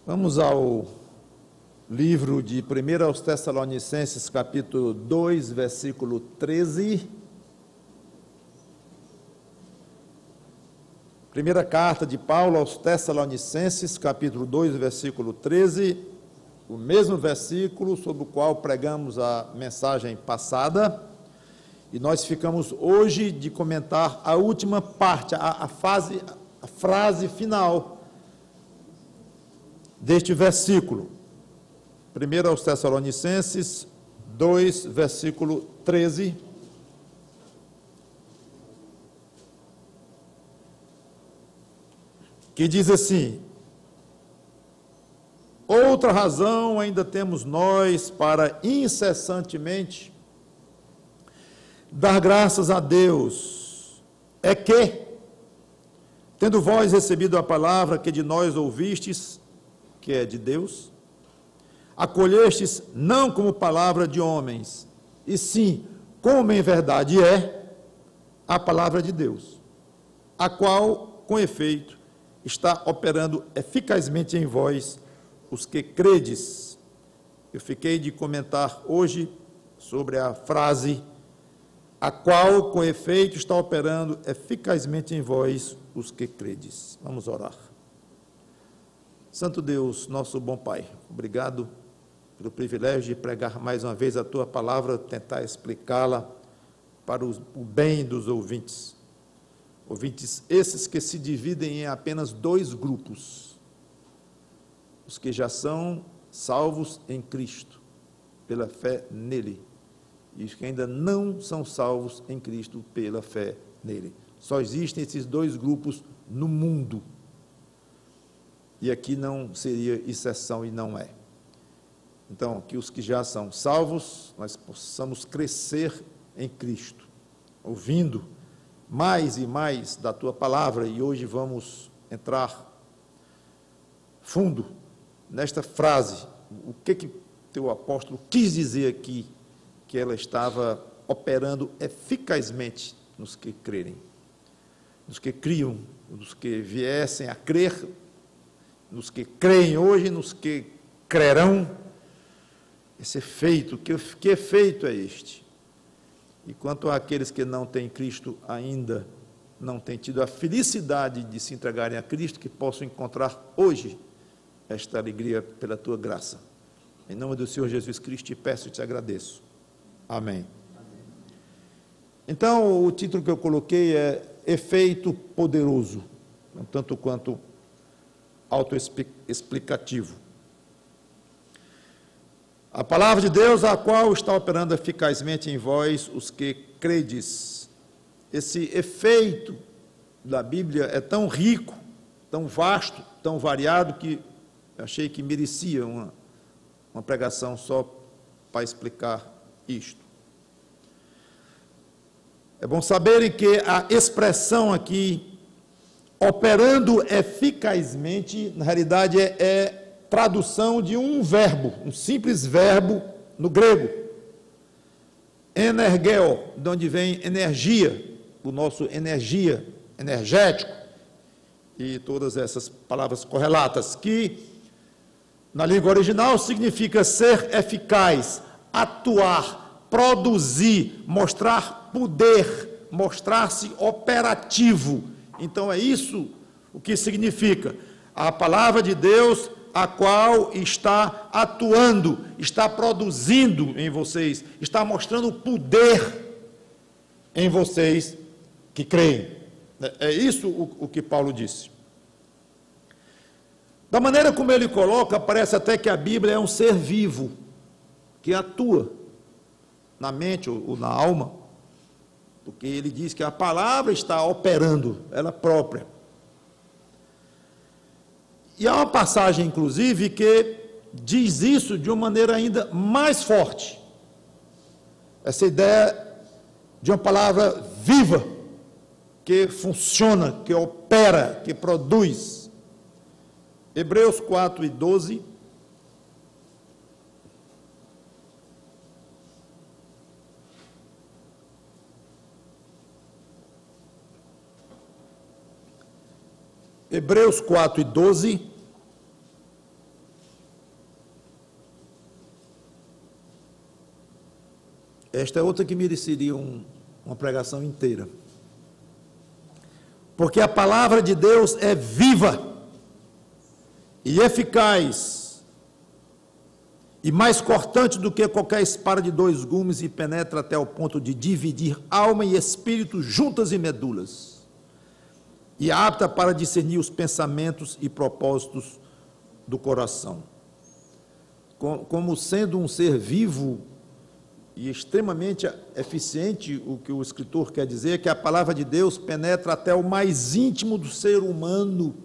Vamos ao livro de 1 aos Tessalonicenses, capítulo 2, versículo 13. Primeira carta de Paulo aos Tessalonicenses, capítulo 2, versículo 13, o mesmo versículo sobre o qual pregamos a mensagem passada, e nós ficamos hoje de comentar a última parte, a frase final deste versículo. 1 aos Tessalonicenses 2, versículo 13. Que diz assim: outra razão ainda temos nós para incessantemente dar graças a Deus, é que, tendo vós recebido a palavra que de nós ouvistes, que é de Deus, acolhestes não como palavra de homens, e sim, como em verdade é, a palavra de Deus, a qual, com efeito, está operando eficazmente em vós, os que credes. Eu fiquei de comentar hoje sobre a frase, a qual, com efeito, está operando eficazmente em vós, os que credes. Vamos orar. Santo Deus, nosso bom Pai, obrigado pelo privilégio de pregar mais uma vez a Tua palavra, tentar explicá-la para o bem dos ouvintes. Ouvintes esses que se dividem em apenas dois grupos: os que já são salvos em Cristo, pela fé nele, e os que ainda não são salvos em Cristo, pela fé nele. Só existem esses dois grupos no mundo. E aqui não seria exceção e não é. Então, que os que já são salvos, nós possamos crescer em Cristo, ouvindo mais e mais da Tua palavra, e hoje vamos entrar fundo nesta frase. O que Teu apóstolo quis dizer aqui, que ela estava operando eficazmente nos que crerem, nos que criam, nos que viessem a crer, nos que creem hoje, nos que crerão. Esse efeito, que efeito é este? E quanto àqueles que não têm Cristo ainda, não têm tido a felicidade de se entregarem a Cristo, que possam encontrar hoje esta alegria pela Tua graça. Em nome do Senhor Jesus Cristo, te peço e te agradeço. Amém. Então, o título que eu coloquei é Efeito Poderoso, tanto quanto autoexplicativo. A palavra de Deus, a qual está operando eficazmente em vós, os que credes. Esse efeito da Bíblia é tão rico, tão vasto, tão variado, que achei que merecia uma pregação só para explicar isto. É bom saberem que a expressão aqui, operando eficazmente, na realidade é tradução de um verbo, um simples verbo no grego, energeo, de onde vem energia, o nosso energia, energético, e todas essas palavras correlatas, que na língua original significa ser eficaz, atuar, produzir, mostrar poder, mostrar-se operativo. Então é isso o que significa a palavra de Deus, a qual está atuando, está produzindo em vocês, está mostrando poder em vocês que creem. É isso o que Paulo disse. Da maneira como ele coloca, parece até que a Bíblia é um ser vivo, que atua na mente ou na alma, porque ele diz que a palavra está operando, ela própria. E há uma passagem, inclusive, que diz isso de uma maneira ainda mais forte. Essa ideia de uma palavra viva, que funciona, que opera, que produz. Hebreus 4 e 12. Hebreus 4 e 12, esta é outra que mereceria uma pregação inteira. Porque a palavra de Deus é viva e eficaz e mais cortante do que qualquer espada de 2 gumes e penetra até o ponto de dividir alma e espírito, juntas e medulas, e apta para discernir os pensamentos e propósitos do coração. Como sendo um ser vivo e extremamente eficiente, o que o escritor quer dizer é que a palavra de Deus penetra até o mais íntimo do ser humano,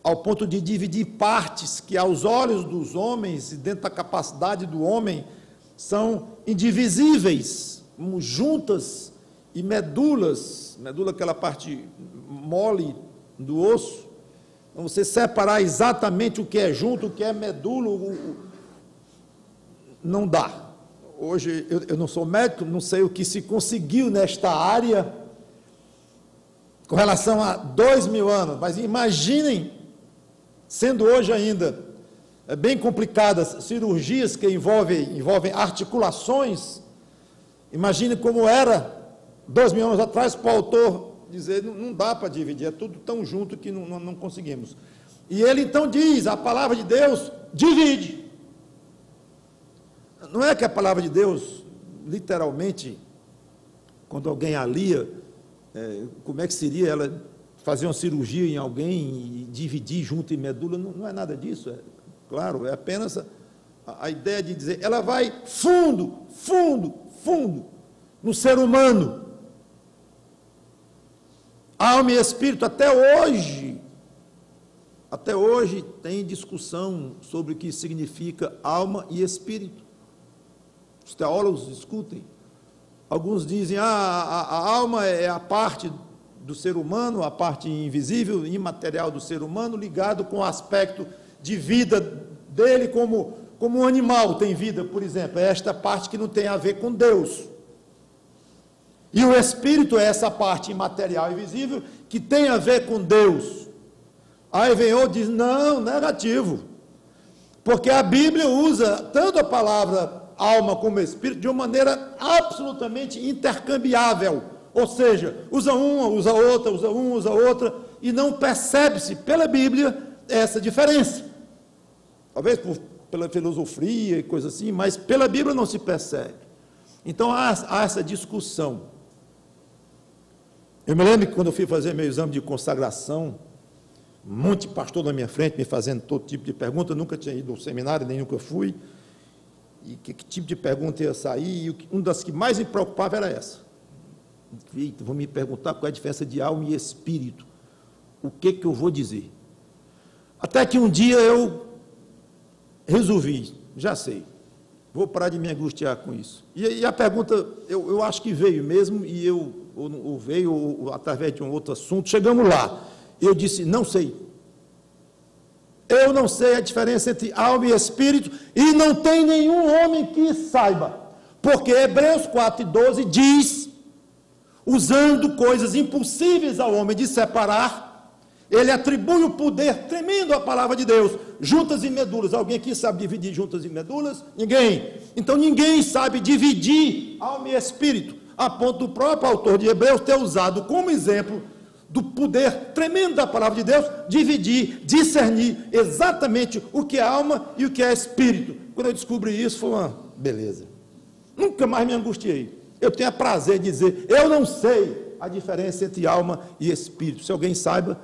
ao ponto de dividir partes que aos olhos dos homens e dentro da capacidade do homem são indivisíveis, como juntas e medulas, medula aquela parte mole do osso. Então, você separar exatamente o que é junto, o que é medula, não dá. Hoje eu não sou médico, não sei o que se conseguiu nesta área com relação a 2000 anos, mas imaginem, sendo hoje ainda bem complicadas cirurgias que envolvem articulações, imagine como era 2000 anos atrás para o autor dizer, não dá para dividir, é tudo tão junto que não conseguimos. E ele então diz, a palavra de Deus divide. Não é que a palavra de Deus, literalmente, quando alguém a lia, como é que seria ela fazer uma cirurgia em alguém e dividir junto em medula? Não é nada disso, claro, é apenas a ideia de dizer, ela vai fundo no ser humano, alma e espírito. Até hoje tem discussão sobre o que significa alma e espírito. Os teólogos discutem. Alguns dizem, a alma é a parte do ser humano, a parte invisível, imaterial do ser humano, ligado com o aspecto de vida dele, como um animal tem vida, por exemplo. É esta parte que não tem a ver com Deus. E o espírito é essa parte imaterial e invisível que tem a ver com Deus. Aí vem outro e diz, não, negativo. Porque a Bíblia usa tanto a palavra alma como espírito de uma maneira absolutamente intercambiável, ou seja, usa uma, usa outra, usa uma, usa outra, e não percebe-se pela Bíblia essa diferença, talvez pela filosofia e coisa assim, mas pela Bíblia não se percebe. Então há essa discussão. Eu me lembro que quando eu fui fazer meu exame de consagração, um monte de pastor na minha frente me fazendo todo tipo de pergunta, eu nunca tinha ido ao seminário, nem nunca fui. E que tipo de pergunta ia sair, e uma das que mais me preocupava era essa. Eita, vão me perguntar qual é a diferença de alma e espírito. O que eu vou dizer? Até que um dia eu resolvi, já sei, vou parar de me angustiar com isso. E a pergunta, eu acho que veio mesmo, e ou veio através de um outro assunto, chegamos lá. Eu disse, não sei. Eu não sei a diferença entre alma e espírito, e não tem nenhum homem que saiba, porque Hebreus 4:12 diz, usando coisas impossíveis ao homem de separar, ele atribui o poder tremendo à palavra de Deus, juntas e medulas. Alguém aqui sabe dividir juntas e medulas? Ninguém. Então ninguém sabe dividir alma e espírito, a ponto do próprio autor de Hebreus ter usado como exemplo do poder tremendo da palavra de Deus, dividir, discernir exatamente o que é alma e o que é espírito. Quando eu descobri isso, foi uma beleza. Nunca mais me angustiei. Eu tenho prazer de dizer, eu não sei a diferença entre alma e espírito. Se alguém saiba,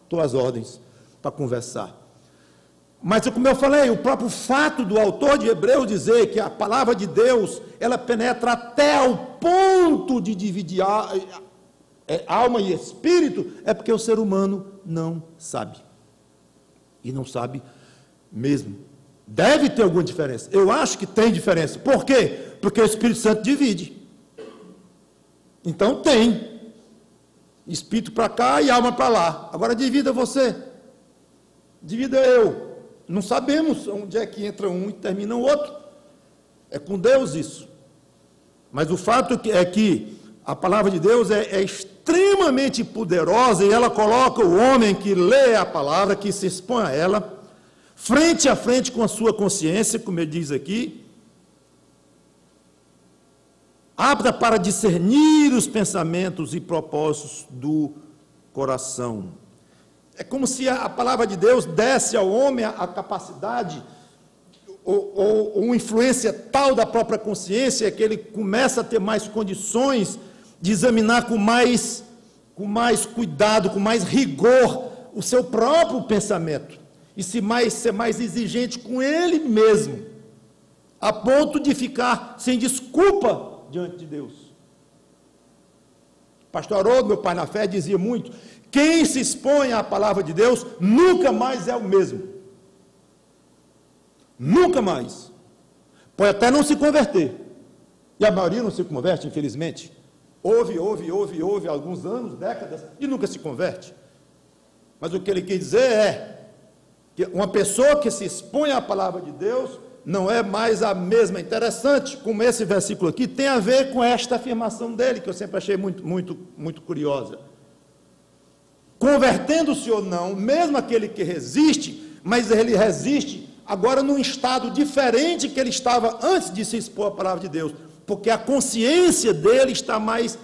estou às ordens para conversar. Mas, como eu falei, o próprio fato do autor de Hebreus dizer que a palavra de Deus, ela penetra até o ponto de dividir alma e espírito, é porque o ser humano não sabe. E não sabe mesmo. Deve ter alguma diferença. Eu acho que tem diferença. Por quê? Porque o Espírito Santo divide. Então tem. Espírito para cá e alma para lá. Agora divida você. Divida eu. Não sabemos onde é que entra um e termina o outro. É com Deus isso. Mas o fato é que a palavra de Deus é extremamente poderosa, e ela coloca o homem que lê a palavra, que se expõe a ela, frente a frente com a sua consciência, como ele diz aqui, apta para discernir os pensamentos e propósitos do coração. É como se a palavra de Deus desse ao homem a capacidade ou uma influência tal da própria consciência que ele começa a ter mais condições de examinar com mais cuidado, com mais rigor o seu próprio pensamento e ser mais exigente com ele mesmo, a ponto de ficar sem desculpa diante de Deus. Pastor Haroldo, meu pai na fé, dizia muito: quem se expõe à palavra de Deus nunca mais é o mesmo. Nunca mais. Pode até não se converter. E a maioria não se converte, infelizmente. Ouve alguns anos, décadas, e nunca se converte. Mas o que ele quer dizer é que uma pessoa que se expõe à palavra de Deus não é mais a mesma. Interessante como esse versículo aqui tem a ver com esta afirmação dele, que eu sempre achei muito curiosa. Convertendo-se ou não, mesmo aquele que resiste, mas ele resiste agora num estado diferente que ele estava antes de se expor à palavra de Deus, porque a consciência dele está mais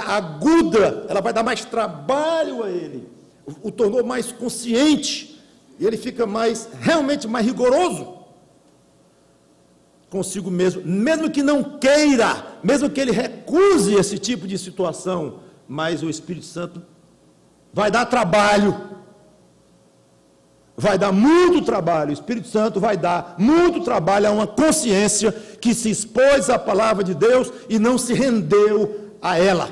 aguda, ela vai dar mais trabalho a ele, o tornou mais consciente, e ele fica realmente mais rigoroso consigo mesmo, mesmo que não queira, mesmo que ele recuse esse tipo de situação, mas o Espírito Santo vai dar trabalho. Vai dar muito trabalho, o Espírito Santo vai dar muito trabalho a uma consciência que se expôs à palavra de Deus e não se rendeu a ela.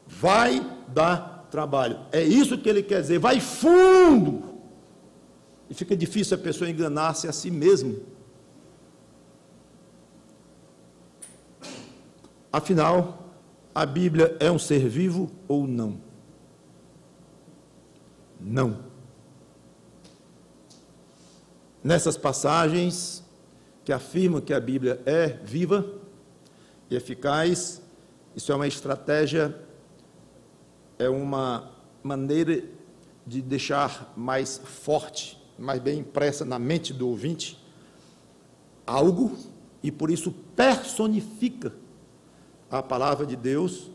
Vai dar trabalho. É isso que ele quer dizer, vai fundo. E fica difícil a pessoa enganar-se a si mesma. Afinal, a Bíblia é um ser vivo ou não? Não. Nessas passagens que afirmam que a Bíblia é viva e eficaz, isso é uma estratégia, é uma maneira de deixar mais forte, mais bem impressa na mente do ouvinte algo, e por isso personifica a palavra de Deus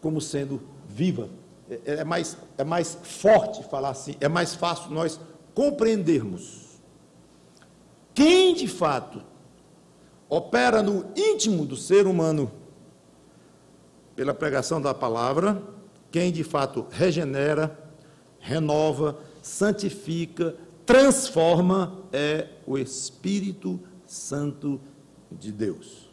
como sendo viva. É mais forte falar assim, é mais fácil nós compreendermos. Quem de fato opera no íntimo do ser humano pela pregação da palavra, quem de fato regenera, renova, santifica, transforma, é o Espírito Santo de Deus.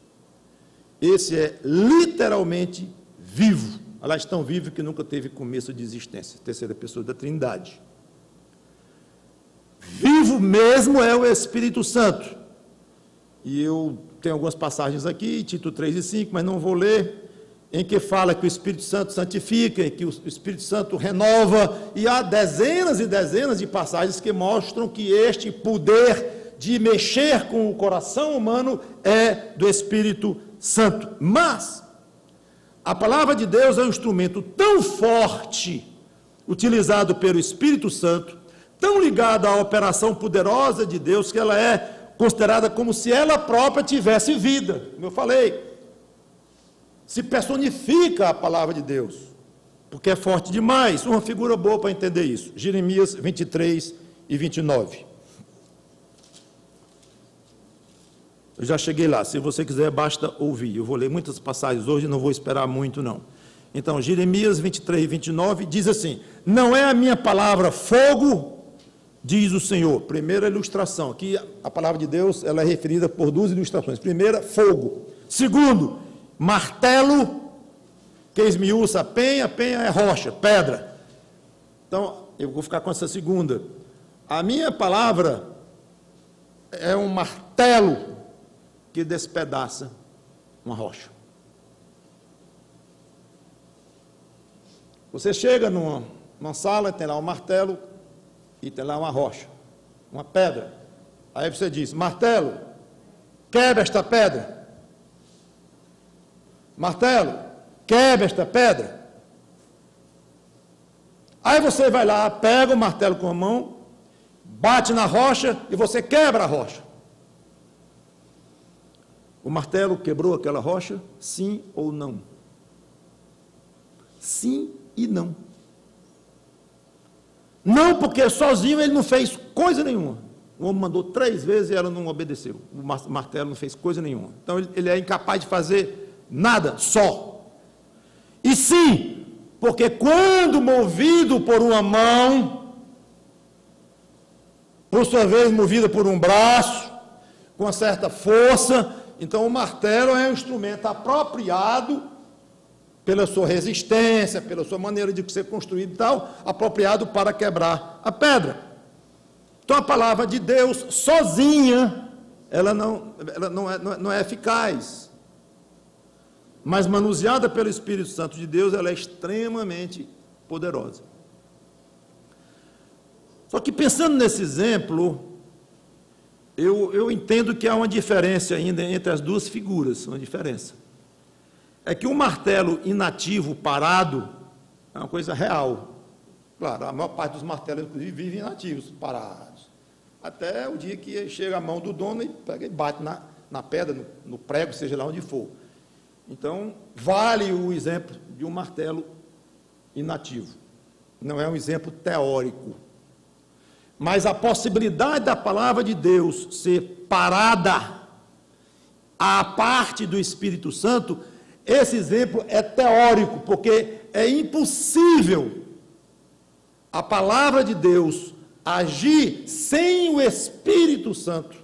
Esse é literalmente vivo, aliás, tão vivo que nunca teve começo de existência, terceira pessoa da Trindade. Vivo mesmo é o Espírito Santo. E eu tenho algumas passagens aqui, Tito 3 e 5, mas não vou ler, em que fala que o Espírito Santo santifica, que o Espírito Santo renova, e há dezenas e dezenas de passagens que mostram que este poder de mexer com o coração humano é do Espírito Santo. Mas a palavra de Deus é um instrumento tão forte, utilizado pelo Espírito Santo, tão ligada à operação poderosa de Deus, que ela é considerada como se ela própria tivesse vida. Como eu falei, se personifica a palavra de Deus, porque é forte demais. Uma figura boa para entender isso, Jeremias 23 e 29. Eu já cheguei lá, se você quiser basta ouvir. Eu vou ler muitas passagens hoje, não vou esperar muito não. Então, Jeremias 23 e 29 diz assim: não é a minha palavra fogo, diz o Senhor. Primeira ilustração, aqui a palavra de Deus, ela é referida por duas ilustrações. Primeira, fogo. Segundo, martelo, que esmiuça a penha é rocha, pedra. Então, eu vou ficar com essa segunda. A minha palavra é um martelo que despedaça uma rocha. Você chega numa sala, tem lá um martelo, e tem lá uma rocha, uma pedra. Aí você diz: martelo, quebra esta pedra. Martelo, quebra esta pedra. Aí você vai lá, pega o martelo com a mão, bate na rocha e você quebra a rocha. O martelo quebrou aquela rocha? Sim ou não? Sim e não. Não, porque sozinho ele não fez coisa nenhuma. O homem mandou 3 vezes e ela não obedeceu. O martelo não fez coisa nenhuma. Então ele é incapaz de fazer nada só. E sim, porque quando movido por uma mão, por sua vez movida por um braço, com uma certa força, então o martelo é um instrumento apropriado pela sua resistência, pela sua maneira de ser construído e tal, apropriado para quebrar a pedra. Então a palavra de Deus sozinha, ela não é eficaz. Mas manuseada pelo Espírito Santo de Deus, ela é extremamente poderosa. Só que pensando nesse exemplo, eu entendo que há uma diferença ainda entre as duas figuras, uma diferença. É que o martelo inativo, parado, é uma coisa real. Claro, a maior parte dos martelos, inclusive, vivem inativos, parados. Até o dia que chega a mão do dono e pega e bate na pedra, no prego, seja lá onde for. Então, vale o exemplo de um martelo inativo. Não é um exemplo teórico. Mas a possibilidade da palavra de Deus ser parada à parte do Espírito Santo, esse exemplo é teórico, porque é impossível a palavra de Deus agir sem o Espírito Santo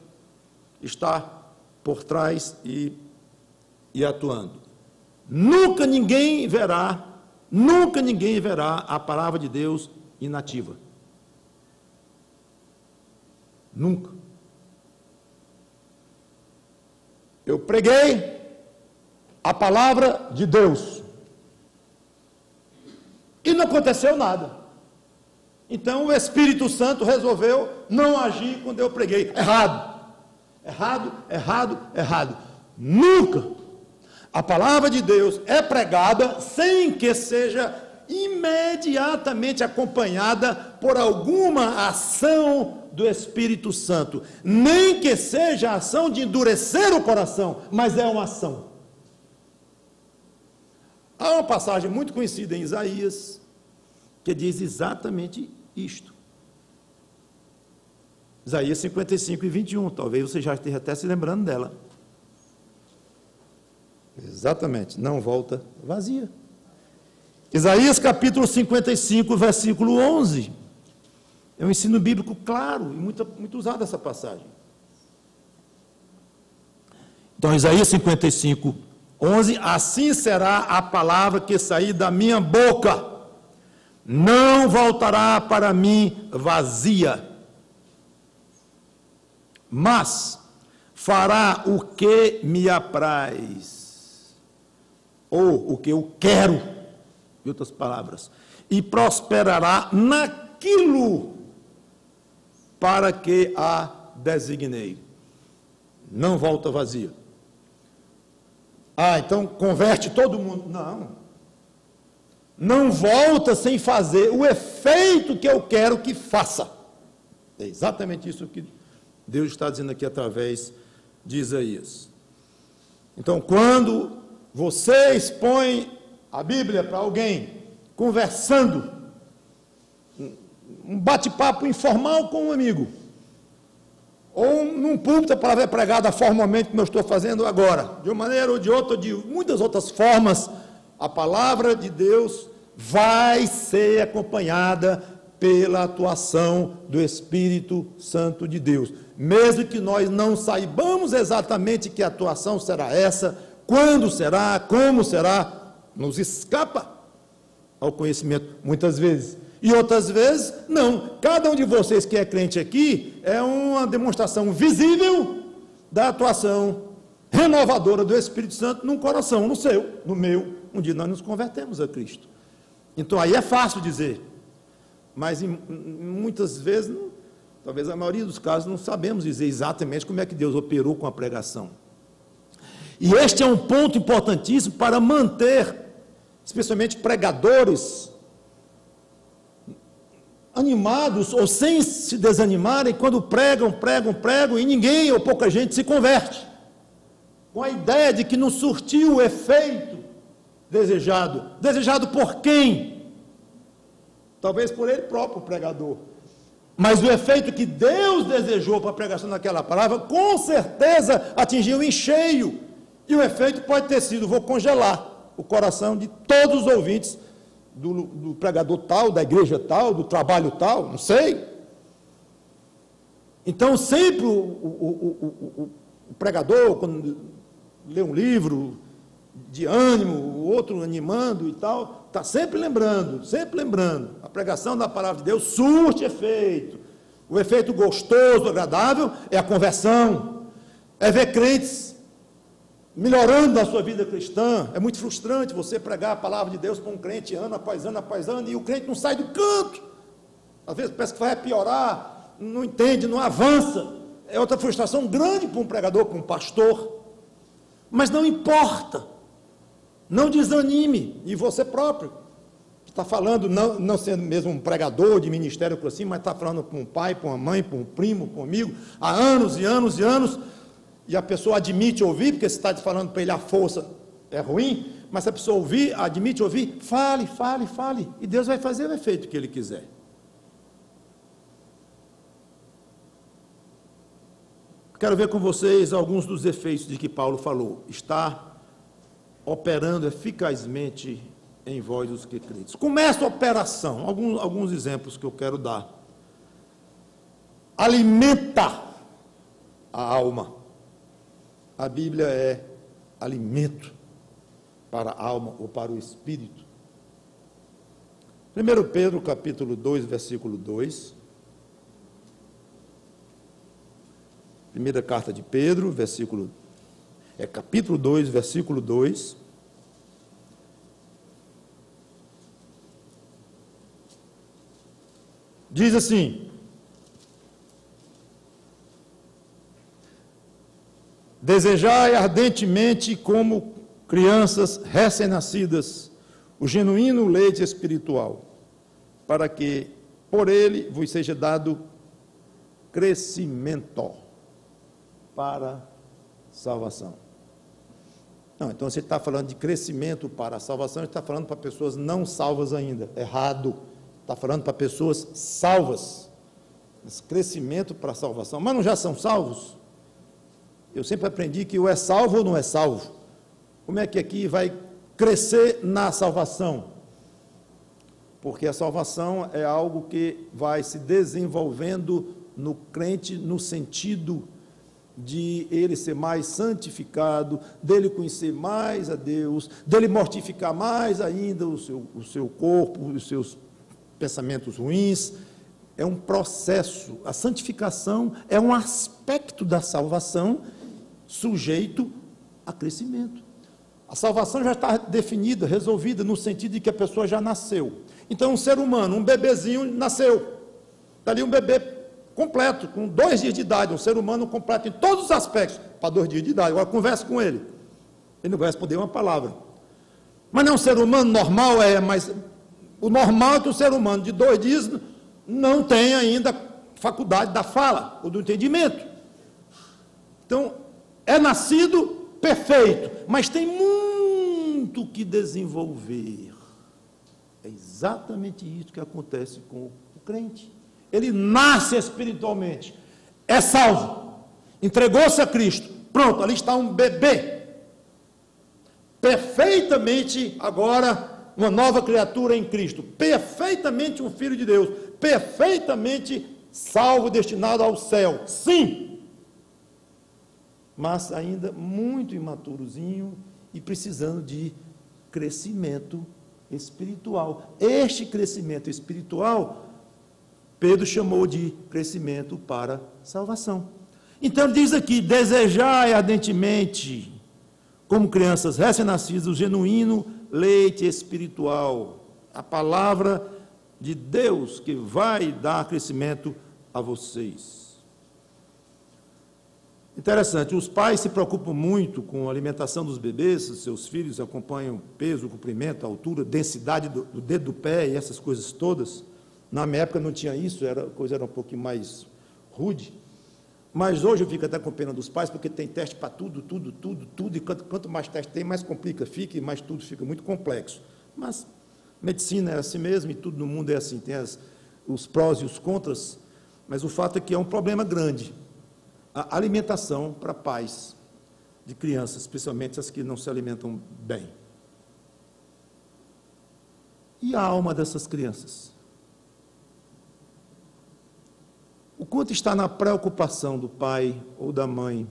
estar por trás e atuando. Nunca ninguém verá a palavra de Deus inativa. Nunca. Eu preguei a palavra de Deus e não aconteceu nada. Então o Espírito Santo resolveu não agir quando eu preguei. Errado. Nunca a palavra de Deus é pregada sem que seja imediatamente acompanhada por alguma ação do Espírito Santo. Nem que seja a ação de endurecer o coração, mas é uma ação. Há uma passagem muito conhecida em Isaías que diz exatamente isto. Isaías 55 e 21, talvez você já esteja até se lembrando dela. Exatamente, não volta vazia. Isaías capítulo 55, versículo 11. É um ensino bíblico claro e muito usado essa passagem. Então, Isaías 55, 11, assim será a palavra que sair da minha boca, não voltará para mim vazia, mas fará o que me apraz, ou o que eu quero, em outras palavras, e prosperará naquilo para que a designei. Não volta vazia. Então converte todo mundo. Não volta sem fazer o efeito que eu quero que faça. É exatamente isso que Deus está dizendo aqui através de Isaías. Então, quando você expõe a Bíblia para alguém, conversando, um bate-papo informal com um amigo, ou num púlpito, a palavra é pregada formalmente, como eu estou fazendo agora, de uma maneira ou de outra, ou de muitas outras formas, a palavra de Deus vai ser acompanhada pela atuação do Espírito Santo de Deus. Mesmo que nós não saibamos exatamente que atuação será essa, quando será, como será, nos escapa ao conhecimento muitas vezes. E outras vezes, não. Cada um de vocês que é crente aqui é uma demonstração visível da atuação renovadora do Espírito Santo num coração, no seu, no meu. Um dia nós nos convertemos a Cristo. Então aí é fácil dizer, mas muitas vezes, talvez a maioria dos casos, não sabemos dizer exatamente como é que Deus operou com a pregação. E este é um ponto importantíssimo para manter, especialmente pregadores, animados ou sem se desanimarem quando pregam e ninguém ou pouca gente se converte. com a ideia de que não surtiu o efeito desejado. Desejado por quem? Talvez por ele próprio, o pregador. Mas o efeito que Deus desejou para a pregação daquela palavra, com certeza atingiu em cheio. E o efeito pode ter sido: vou congelar o coração de todos os ouvintes do pregador tal, da igreja tal, do trabalho tal, não sei. Então, sempre o pregador, quando lê um livro de ânimo, o outro animando e tal, está sempre lembrando, a pregação da palavra de Deus surte efeito. O efeito gostoso, agradável, é a conversão, é ver crentes melhorando na sua vida cristã. É muito frustrante você pregar a palavra de Deus para um crente ano após ano, e o crente não sai do canto. Às vezes parece que vai piorar, não entende, não avança. É outra frustração grande para um pregador, para um pastor. Mas não importa, não desanime. E você próprio, que está falando, não sendo mesmo um pregador de ministério por assim, mas está falando para um pai, para uma mãe, para um primo, para um amigo, há anos e anos e anos, e a pessoa admite ouvir, porque você está falando para ele a força é ruim, mas se a pessoa ouvir, admite ouvir, fale, e Deus vai fazer o efeito que Ele quiser. Quero ver com vocês alguns dos efeitos de que Paulo falou. Está operando eficazmente em vós os que credes. Começa a operação, alguns exemplos que eu quero dar. Alimenta a alma. A Bíblia é alimento para a alma ou para o espírito. 1 Pedro, capítulo 2, versículo 2. Primeira carta de Pedro, capítulo 2, versículo 2. Diz assim: desejai ardentemente, como crianças recém-nascidas, o genuíno leite espiritual, para que por ele vos seja dado crescimento para salvação. Não, então você está falando de crescimento para a salvação, está falando para pessoas não salvas ainda. Errado. Está falando para pessoas salvas. Esse crescimento para a salvação. Mas não já são salvos? Eu sempre aprendi que ou é salvo ou não é salvo. Como é que aqui vai crescer na salvação? Porque a salvação é algo que vai se desenvolvendo no crente, no sentido de ele ser mais santificado, dele conhecer mais a Deus, dele mortificar mais ainda o seu corpo, os seus pensamentos ruins. É um processo. A santificação é um aspecto da salvação sujeito a crescimento. A salvação já está definida, resolvida, no sentido de que a pessoa já nasceu. Então, um ser humano, um bebezinho nasceu. Está ali um bebê completo, com 2 dias de idade, um ser humano completo em todos os aspectos, para 2 dias de idade. Agora, converse com ele. Ele não vai responder uma palavra. Mas não é um ser humano normal, mas o normal é que o ser humano de 2 dias não tem ainda faculdade da fala ou do entendimento. Então, é nascido perfeito, mas tem muito que desenvolver. É exatamente isso que acontece com o crente. Ele nasce espiritualmente, é salvo, entregou-se a Cristo, pronto, ali está um bebê, perfeitamente agora uma nova criatura em Cristo, perfeitamente um filho de Deus, perfeitamente salvo, destinado ao céu, sim, mas ainda muito imaturozinho e precisando de crescimento espiritual. Este crescimento espiritual, Pedro chamou de crescimento para salvação. Então diz aqui: desejai ardentemente, como crianças recém-nascidas, o genuíno leite espiritual, a palavra de Deus que vai dar crescimento a vocês. Interessante, os pais se preocupam muito com a alimentação dos bebês, seus filhos acompanham o peso, o comprimento, a altura, densidade do dedo do pé e essas coisas todas. Na minha época não tinha isso, a coisa era um pouquinho mais rude, Mas hoje eu fico até com pena dos pais, porque tem teste para tudo, e quanto mais teste tem, mais complica fica, e mais tudo fica muito complexo. Mas medicina é assim mesmo, e tudo no mundo é assim, tem os prós e os contras, mas o fato é que é um problema grande. A alimentação para pais de crianças, especialmente as que não se alimentam bem. E a alma dessas crianças? O quanto está na preocupação do pai ou da mãe,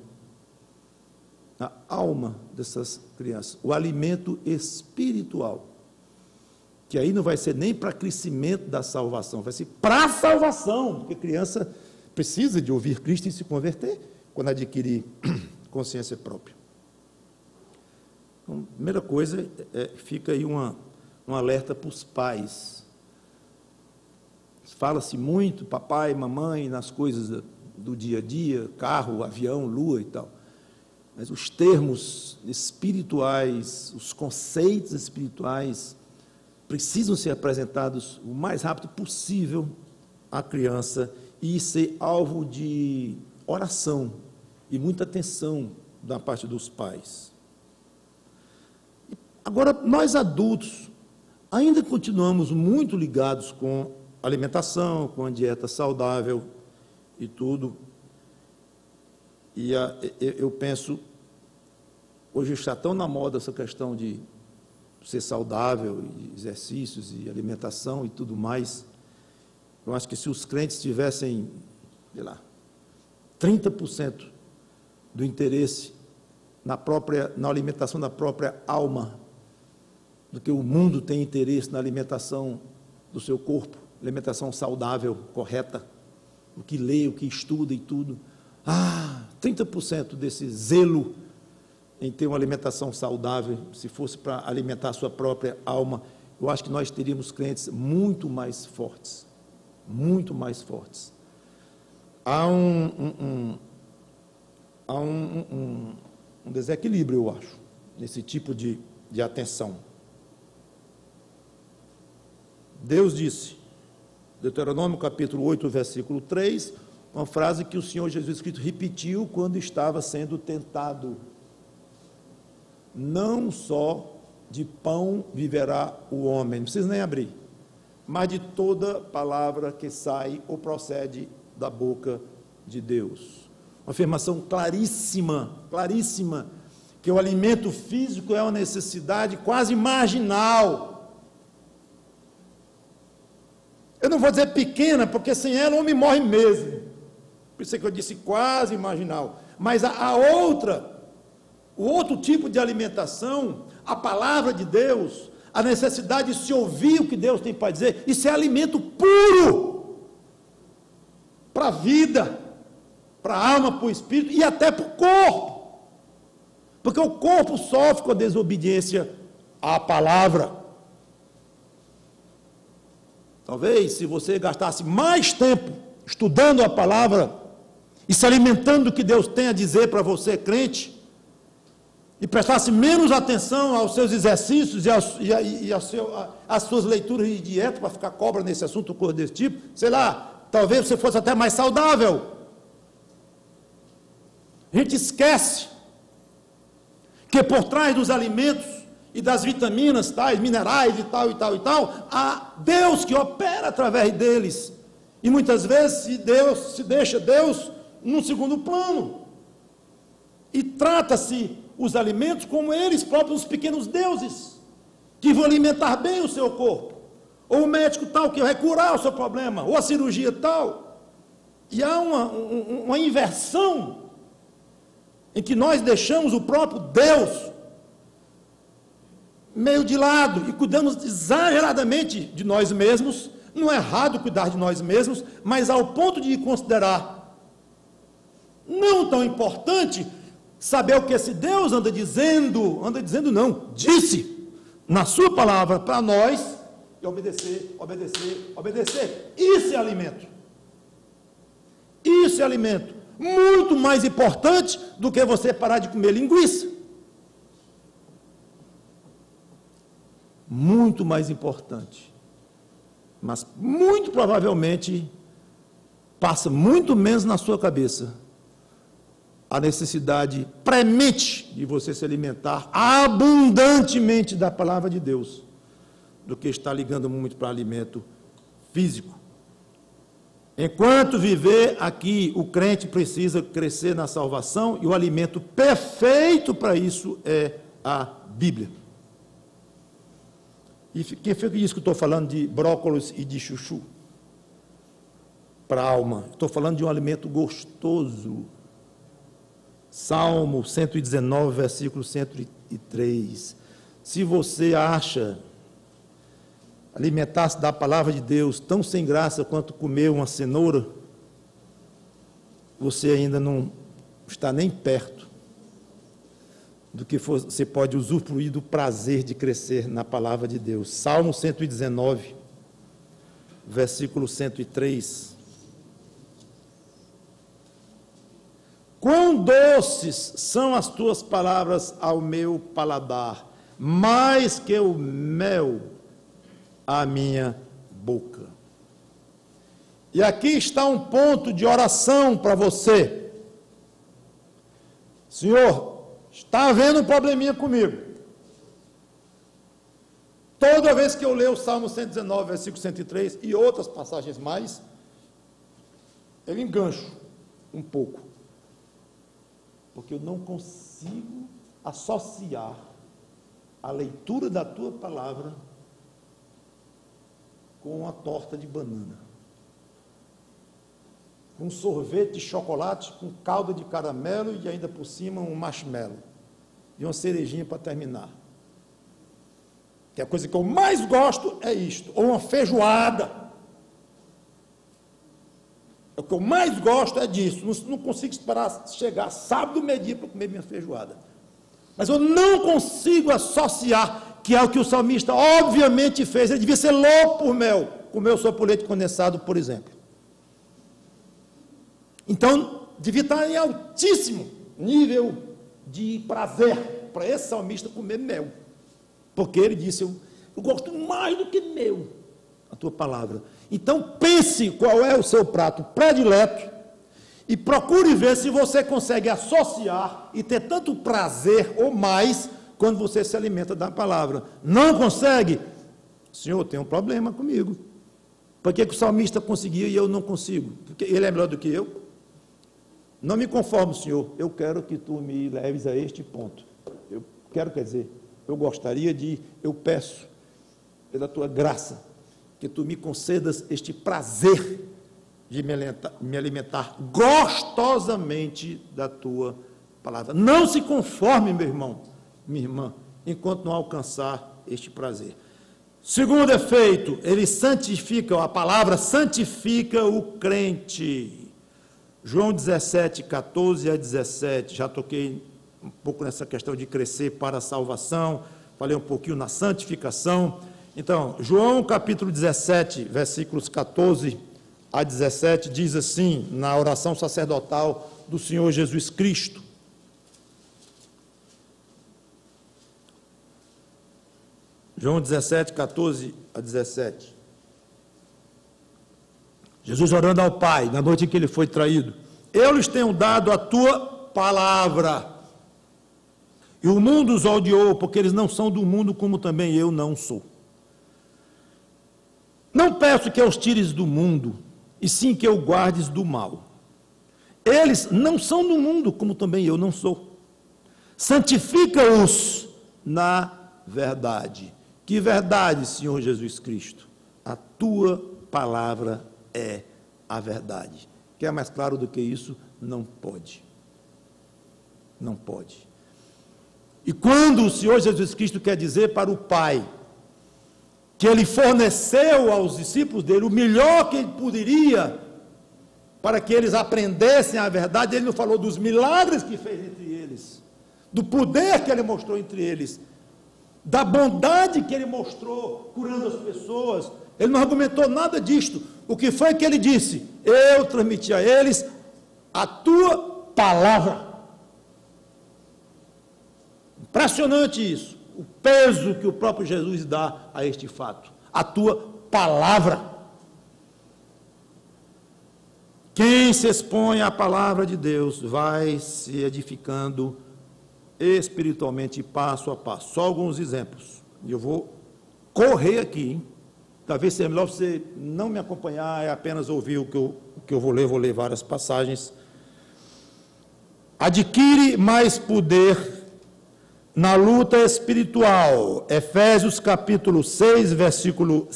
a alma dessas crianças, o alimento espiritual, que aí não vai ser nem para crescimento da salvação, vai ser para a salvação, porque a criança precisa de ouvir Cristo e se converter quando adquirir consciência própria. Então, a primeira coisa, fica aí um alerta para os pais. Fala-se muito, papai, mamãe, nas coisas do dia a dia, carro, avião, lua e tal. Mas os termos espirituais, os conceitos espirituais, precisam ser apresentados o mais rápido possível à criança e ser alvo de oração e muita atenção da parte dos pais. Agora, nós adultos ainda continuamos muito ligados com alimentação, com a dieta saudável e tudo. E eu penso, hoje está tão na moda essa questão de ser saudável, e exercícios e alimentação e tudo mais. Eu acho que se os crentes tivessem, sei lá, 30% do interesse na alimentação da própria alma, do que o mundo tem interesse na alimentação do seu corpo, alimentação saudável, correta, o que lê, o que estuda e tudo. 30% desse zelo em ter uma alimentação saudável, se fosse para alimentar a sua própria alma, eu acho que nós teríamos crentes muito mais fortes, muito mais fortes. Há um desequilíbrio, eu acho, nesse tipo de atenção. Deus disse, Deuteronômio capítulo 8, versículo 3, uma frase que o Senhor Jesus Cristo repetiu quando estava sendo tentado. Não só de pão viverá o homem, não precisa nem abrir, mas de toda palavra que sai ou procede da boca de Deus. Uma afirmação claríssima, claríssima, que o alimento físico é uma necessidade quase marginal. Eu não vou dizer pequena, porque sem ela o homem morre mesmo. Por isso é que eu disse quase marginal. Mas o outro tipo de alimentação, a palavra de Deus, a necessidade de se ouvir o que Deus tem para dizer, isso é alimento puro para a vida, para a alma, para o espírito e até para o corpo. Porque o corpo sofre com a desobediência à palavra. Talvez, se você gastasse mais tempo estudando a palavra e se alimentando do que Deus tem a dizer para você, crente, e prestasse menos atenção aos seus exercícios e às suas leituras de dieta, para ficar cobra nesse assunto, coisa desse tipo, sei lá, talvez você fosse até mais saudável. A gente esquece que por trás dos alimentos e das vitaminas, tais, minerais e tal, há Deus que opera através deles. E muitas vezes se deixa Deus num segundo plano. E trata-se os alimentos como eles próprios, os pequenos deuses, que vão alimentar bem o seu corpo. Ou o médico tal, que vai curar o seu problema, ou a cirurgia tal. E há uma inversão em que nós deixamos o próprio Deus meio de lado e cuidamos exageradamente de nós mesmos. Não é errado cuidar de nós mesmos, mas ao ponto de considerar não tão importante saber o que esse Deus anda dizendo não, disse na sua palavra para nós, e obedecer. Isso é alimento. Isso é alimento. Muito mais importante do que você parar de comer linguiça. Muito mais importante. Mas muito provavelmente passa muito menos na sua cabeça a necessidade premente de você se alimentar abundantemente da palavra de Deus, do que estar ligando muito para alimento físico. Enquanto viver aqui, o crente precisa crescer na salvação, e o alimento perfeito para isso é a Bíblia. E quem foi que disse que eu estou falando de brócolis e de chuchu? Para a alma. Estou falando de um alimento gostoso. Salmo 119, versículo 103. Se você acha alimentar-se da palavra de Deus tão sem graça quanto comer uma cenoura, você ainda não está nem perto do que você pode usufruir do prazer de crescer na palavra de Deus. Salmo 119, versículo 103. Quão doces são as tuas palavras ao meu paladar, mais que o mel à minha boca. E aqui está um ponto de oração para você. Senhor, está havendo um probleminha comigo. Toda vez que eu leio o Salmo 119, versículo 103 e outras passagens mais, eu engancho um pouco. Porque eu não consigo associar a leitura da tua palavra com uma torta de banana, com um sorvete de chocolate, com calda de caramelo e ainda por cima um marshmallow e uma cerejinha para terminar. Que a coisa que eu mais gosto é isto, ou uma feijoada. O que eu mais gosto é disso. Não consigo esperar chegar sábado, meio-dia, para comer minha feijoada. Mas eu não consigo associar, que é o que o salmista obviamente fez. Ele devia ser louco por mel. Comeu só por leite condensado, por exemplo. Então, devia estar em altíssimo nível de prazer para esse salmista comer mel. Porque ele disse, eu gosto mais do que mel, a tua palavra. Então, pense qual é o seu prato predileto e procure ver se você consegue associar e ter tanto prazer ou mais quando você se alimenta da palavra. Não consegue? Senhor, tem um problema comigo. Por que o salmista conseguia e eu não consigo? Porque ele é melhor do que eu? Não me conformo, Senhor. Eu quero que tu me leves a este ponto. Eu quero, quer dizer, eu gostaria de, eu peço, pela tua graça, que tu me concedas este prazer de me alimentar gostosamente da tua palavra. Não se conforme, meu irmão, minha irmã, enquanto não alcançar este prazer. Segundo efeito, ele santifica, a palavra santifica o crente. João 17, 14 a 17, já toquei um pouco nessa questão de crescer para a salvação, falei um pouquinho na santificação. Então, João capítulo 17, versículos 14 a 17, diz assim, na oração sacerdotal do Senhor Jesus Cristo. João 17, 14 a 17. Jesus orando ao Pai, na noite em que ele foi traído. Eu lhes tenho dado a tua palavra. E o mundo os odiou, porque eles não são do mundo, como também eu não sou. Não peço que os tires do mundo, e sim que eu guardes do mal. Eles não são do mundo, como também eu não sou. Santifica-os na verdade. Que verdade, Senhor Jesus Cristo? A tua palavra é a verdade. Quer mais claro do que isso? Não pode. Não pode. E quando o Senhor Jesus Cristo quer dizer para o Pai que ele forneceu aos discípulos dele o melhor que ele poderia para que eles aprendessem a verdade, ele não falou dos milagres que fez entre eles, do poder que ele mostrou entre eles, da bondade que ele mostrou curando as pessoas. Ele não argumentou nada disto. O que foi que ele disse? Eu transmiti a eles a tua palavra. Impressionante isso. O peso que o próprio Jesus dá a este fato. A tua palavra. Quem se expõe à palavra de Deus vai se edificando espiritualmente passo a passo. Só alguns exemplos. E eu vou correr aqui, hein? Talvez seja melhor você não me acompanhar, é apenas ouvir o que eu vou ler várias passagens. Adquire mais poder na luta espiritual. Efésios capítulo 6, versículo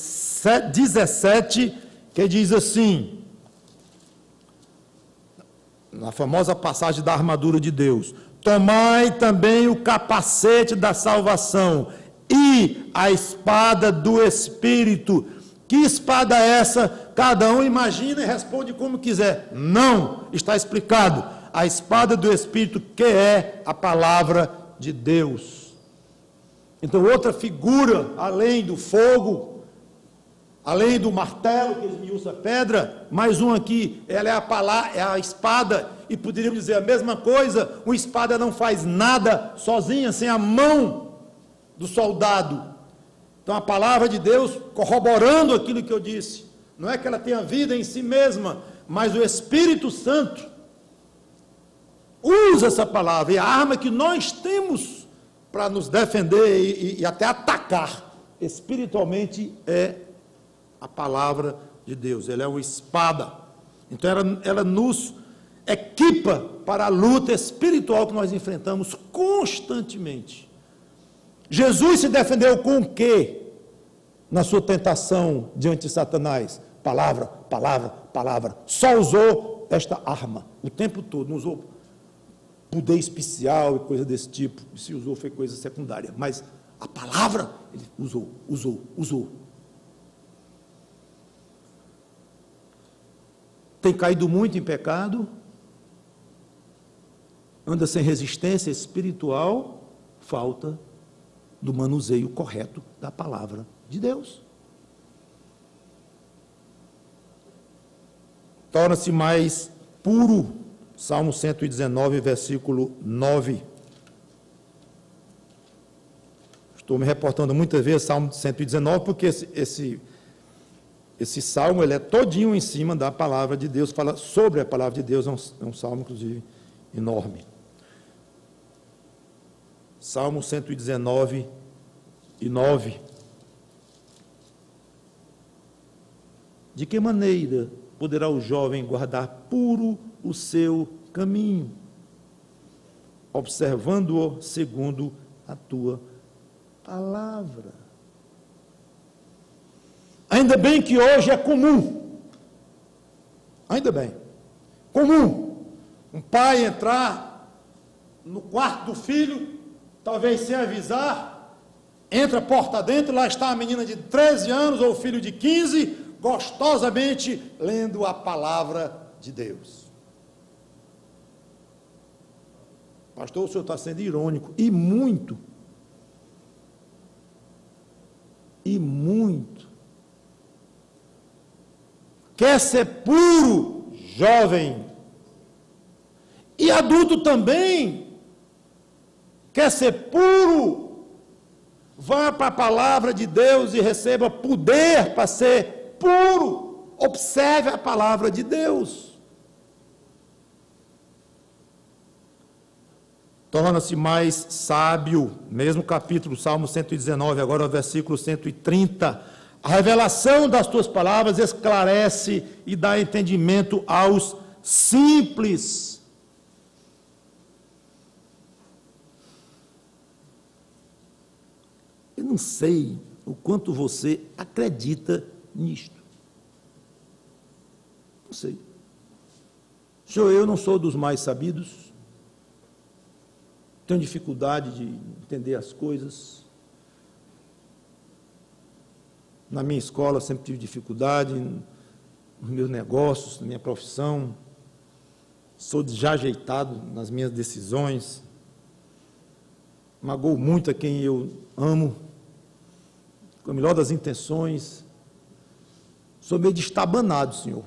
17, que diz assim, na famosa passagem da armadura de Deus: tomai também o capacete da salvação e a espada do Espírito. Que espada é essa? Cada um imagina e responde como quiser. Não, está explicado. A espada do Espírito, que é a palavra de Deus. Então, outra figura, além do fogo, além do martelo que esmiuça a pedra, mais um aqui, ela é a palavra, é a espada, e poderíamos dizer a mesma coisa. Uma espada não faz nada sozinha, sem a mão do soldado. Então a palavra de Deus, corroborando aquilo que eu disse, não é que ela tenha vida em si mesma, mas o Espírito Santo usa essa palavra, e a arma que nós temos para nos defender e até atacar espiritualmente é a palavra de Deus. Ela é uma espada. Então ela nos equipa para a luta espiritual que nós enfrentamos constantemente. Jesus se defendeu com o quê? Na sua tentação diante de Satanás? Palavra, palavra, palavra. Só usou esta arma o tempo todo. Não usou poder especial e coisa desse tipo. Se usou foi coisa secundária. Mas a palavra, ele usou. Tem caído muito em pecado, anda sem resistência espiritual, falta do manuseio correto da palavra de Deus. Torna-se mais puro, Salmo 119, versículo 9. Estou me reportando muitas vezes Salmo 119, porque esse salmo ele é todinho em cima da palavra de Deus, fala sobre a palavra de Deus, é um salmo, inclusive, enorme. Salmo 119, 9. De que maneira poderá o jovem guardar puro o seu caminho, observando-o segundo a tua palavra? Ainda bem que hoje é comum, ainda bem, comum, um pai entrar no quarto do filho, talvez sem avisar, entra a porta dentro, lá está a menina de 13 anos ou o filho de 15, gostosamente lendo a palavra de Deus. Pastor, o senhor está sendo irônico, e muito. Quer ser puro, jovem, e adulto também, quer ser puro, vá para a palavra de Deus e receba poder para ser puro, observe a palavra de Deus. Torna-se mais sábio, mesmo capítulo, Salmo 119, agora o versículo 130, a revelação das tuas palavras esclarece e dá entendimento aos simples. Eu não sei o quanto você acredita nisto. Não sei. Eu não sou dos mais sabidos, tenho dificuldade de entender as coisas. Na minha escola sempre tive dificuldade, nos meus negócios, na minha profissão. Sou desajeitado nas minhas decisões. Magoo muito a quem eu amo, com a melhor das intenções. Sou meio destabanado, Senhor.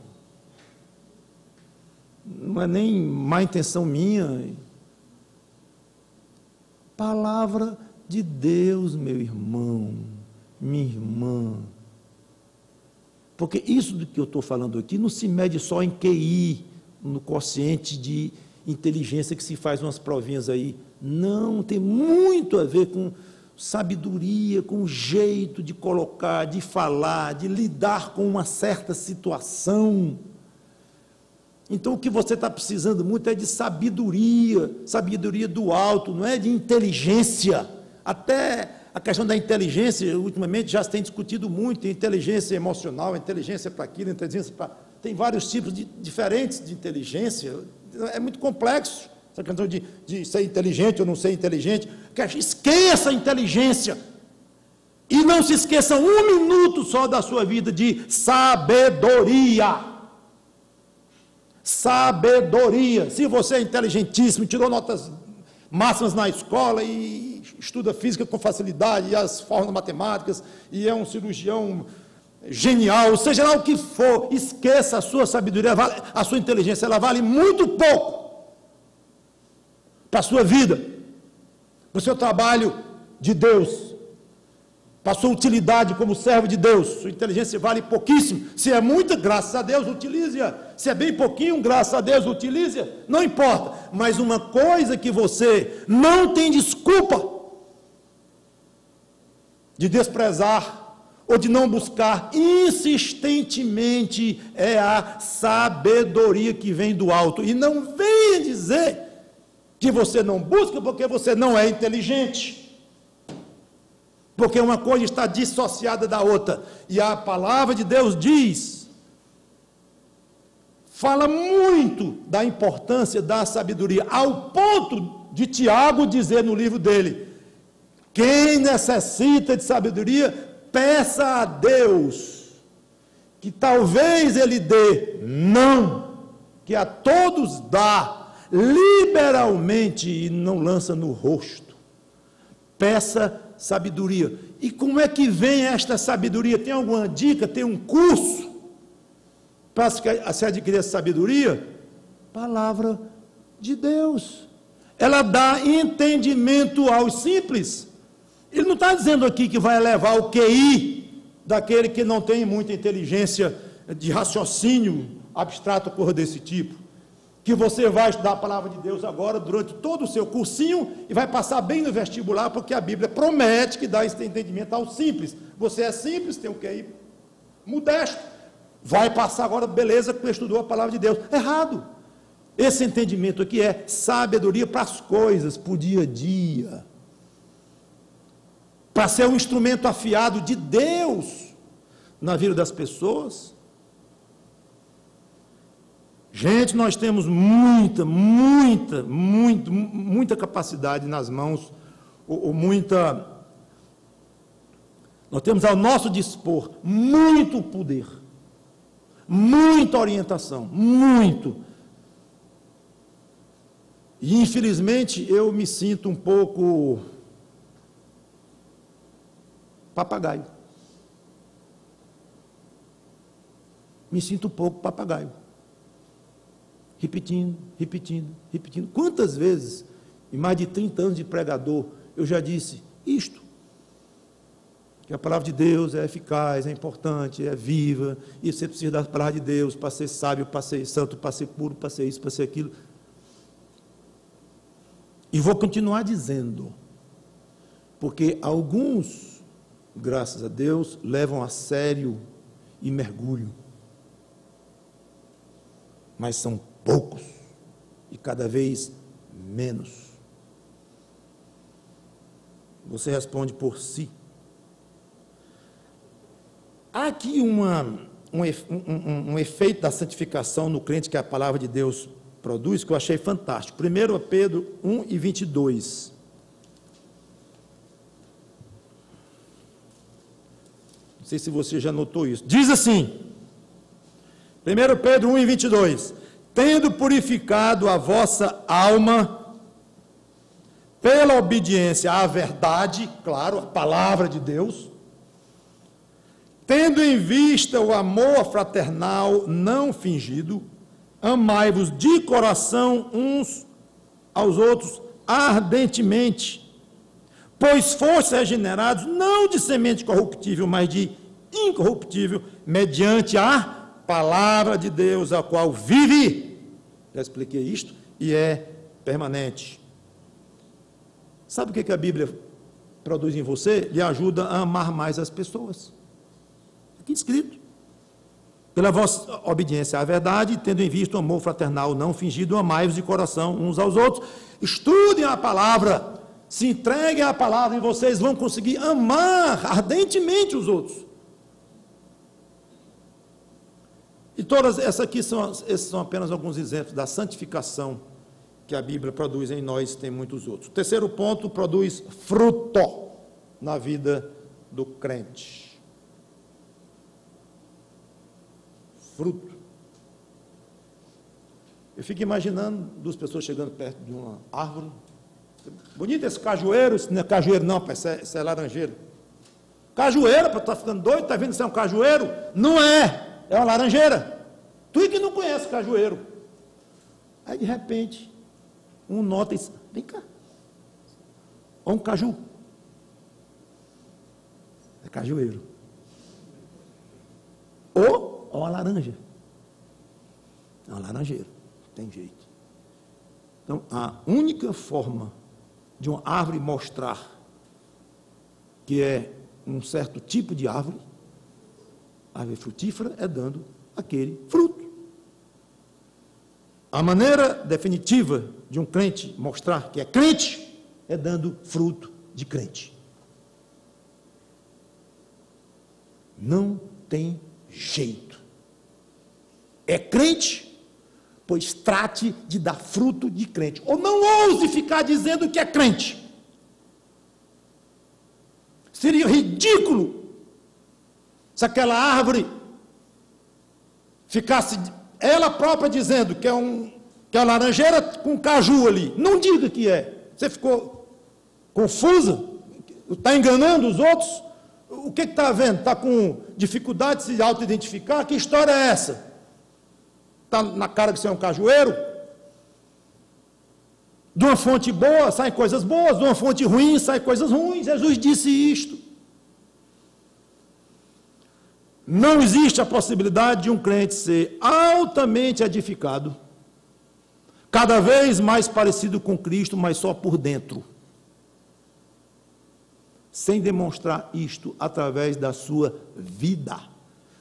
Não é nem má intenção minha. Palavra de Deus, meu irmão, minha irmã. Porque isso do que eu estou falando aqui não se mede só em QI, no quociente de inteligência que se faz umas provinhas aí. Não, tem muito a ver com sabedoria, com jeito de colocar, de falar, de lidar com uma certa situação. Então, o que você está precisando muito é de sabedoria, sabedoria do alto, não é de inteligência. Até a questão da inteligência, ultimamente, já se tem discutido muito, inteligência emocional, inteligência para aquilo, inteligência para... Tem vários tipos diferentes de inteligência, é muito complexo, essa questão de ser inteligente ou não ser inteligente. Esqueça a inteligência, e não se esqueça um minuto só da sua vida de sabedoria. Sabedoria. Se você é inteligentíssimo, tirou notas máximas na escola e estuda física com facilidade, e as fórmulas matemáticas, e é um cirurgião genial, seja lá o que for, esqueça a sua sabedoria, a sua inteligência, ela vale muito pouco para a sua vida, para o seu trabalho de Deus, para a sua utilidade como servo de Deus. Sua inteligência vale pouquíssimo. Se é muita, graças a Deus, utilize-a. Se é bem pouquinho, graças a Deus, utilize-a. Não importa. Mas uma coisa que você não tem desculpa de desprezar ou de não buscar insistentemente é a sabedoria que vem do alto. E não venha dizer que você não busca porque você não é inteligente. Porque uma coisa está dissociada da outra. E a palavra de Deus diz, fala muito da importância da sabedoria, ao ponto de Tiago dizer no livro dele: quem necessita de sabedoria, peça a Deus, que talvez Ele dê, não, que a todos dá, liberalmente, e não lança no rosto. Peça sabedoria. E como é que vem esta sabedoria? Tem alguma dica? Tem um curso para se adquirir essa sabedoria? Palavra de Deus. Ela dá entendimento aos simples. Ele não está dizendo aqui que vai elevar o QI daquele que não tem muita inteligência de raciocínio abstrato, coisa desse tipo. Que você vai estudar a palavra de Deus agora, durante todo o seu cursinho, e vai passar bem no vestibular, porque a Bíblia promete que dá esse entendimento ao simples. Você é simples, tem o QI modesto, vai passar agora, beleza, porque estudou a palavra de Deus. Errado. Esse entendimento aqui é sabedoria para as coisas, para o dia a dia, para ser um instrumento afiado de Deus na vida das pessoas. Gente, nós temos muita capacidade nas mãos, nós temos ao nosso dispor muito poder, muita orientação, muito. E infelizmente eu me sinto um pouco papagaio. Me sinto um pouco papagaio. Repetindo. Quantas vezes, em mais de 30 anos de pregador, eu já disse isto, que a palavra de Deus é eficaz, é importante, é viva, e você precisa da palavra de Deus para ser sábio, para ser santo, para ser puro, para ser isso, para ser aquilo. E vou continuar dizendo, porque alguns, graças a Deus, levam a sério e mergulham, mas são poucos e cada vez menos. Você responde por si. Há aqui um efeito da santificação no crente que a palavra de Deus produz, que eu achei fantástico. 1 Pedro 1:22. Não sei se você já notou isso. Diz assim, 1 Pedro 1:22, tendo purificado a vossa alma pela obediência à verdade, claro, a palavra de Deus, tendo em vista o amor fraternal não fingido, amai-vos de coração uns aos outros ardentemente, pois fostes regenerados, não de semente corruptível, mas de incorruptível, mediante a palavra de Deus, a qual vive, já expliquei isto, e é permanente. Sabe o que a Bíblia produz em você? Lhe ajuda a amar mais as pessoas. Aqui escrito. Pela vossa obediência à verdade, tendo em vista o amor fraternal não fingido, amai-vos de coração uns aos outros. Estudem a palavra, se entreguem à palavra e vocês vão conseguir amar ardentemente os outros. E todas essas aqui esses são apenas alguns exemplos da santificação que a Bíblia produz em nós, tem muitos outros. O terceiro ponto, produz fruto na vida do crente. Fruto. Eu fico imaginando duas pessoas chegando perto de uma árvore. Bonito esse cajueiro, isso não é cajueiro não, isso é laranjeira. Cajueira, para estar ficando doido, está vendo se é um cajueiro? Não é, é uma laranjeira. Tu que não conhece cajueiro. Aí de repente, um nota e diz, vem cá. Olha um caju. É cajueiro. Ou uma laranja. É uma laranjeira. Não tem jeito. Então, a única forma de uma árvore mostrar que é um certo tipo de árvore frutífera, é dando aquele fruto. A maneira definitiva de um crente mostrar que é crente é dando fruto de crente. Não tem jeito. É crente, pois trate de dar fruto de crente. Ou não ouse ficar dizendo que é crente. Seria ridículo se aquela árvore ficasse ela própria dizendo que é uma laranjeira com caju ali. Não diga que é. Você ficou confusa? Está enganando os outros? O que está vendo? Está com dificuldade de se auto-identificar? Que história é essa? Está na cara que você é um cajueiro? De uma fonte boa saem coisas boas, de uma fonte ruim saem coisas ruins. Jesus disse isto. Não existe a possibilidade de um crente ser altamente edificado, cada vez mais parecido com Cristo, mas só por dentro, sem demonstrar isto através da sua vida,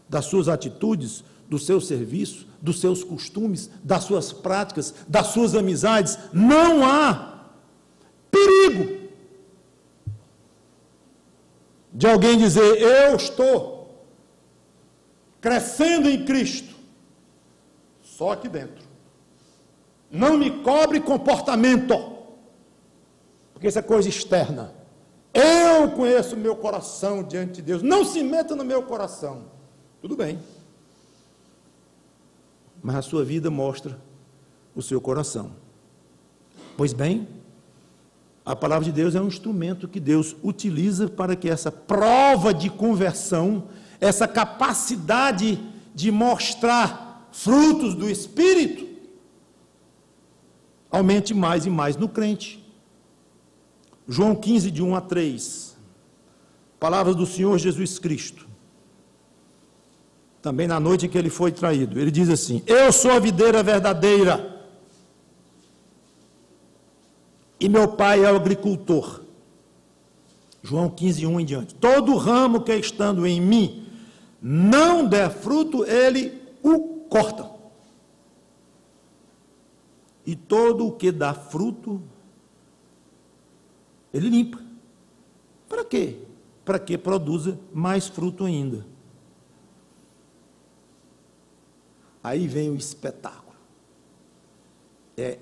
das suas atitudes, do seu serviço, dos seus costumes, das suas práticas, das suas amizades. Não há perigo de alguém dizer, eu estou crescendo em Cristo, só aqui dentro. Não me cobre comportamento, porque isso é coisa externa. Eu conheço o meu coração diante de Deus. Não se meta no meu coração. Tudo bem. Mas a sua vida mostra o seu coração. Pois bem, a palavra de Deus é um instrumento que Deus utiliza para que essa prova de conversão, essa capacidade de mostrar frutos do Espírito, aumente mais e mais no crente. João 15, de 1 a 3, palavras do Senhor Jesus Cristo, também na noite em que ele foi traído, ele diz assim, eu sou a videira verdadeira, e meu pai é o agricultor. João 15, 1 em diante, todo ramo que estando em mim, não der fruto, ele o corta, e todo o que dá fruto, ele limpa. Para quê? Para que produza mais fruto ainda. Aí vem o espetáculo. É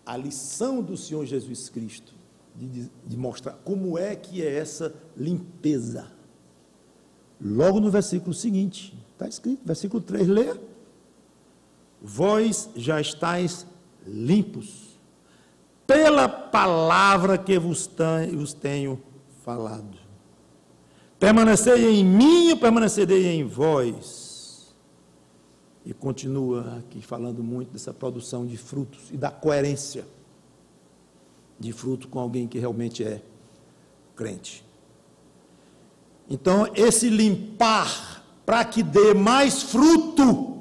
a lição do Senhor Jesus Cristo, de mostrar como é que é essa limpeza. Logo no versículo seguinte, está escrito, versículo 3, lê. Vós já estáis limpos, pela palavra que vos tenho falado. Permanecei em mim, eu permanecerei em vós. E continua aqui falando muito dessa produção de frutos e da coerência de fruto com alguém que realmente é crente. Então, esse limpar, para que dê mais fruto,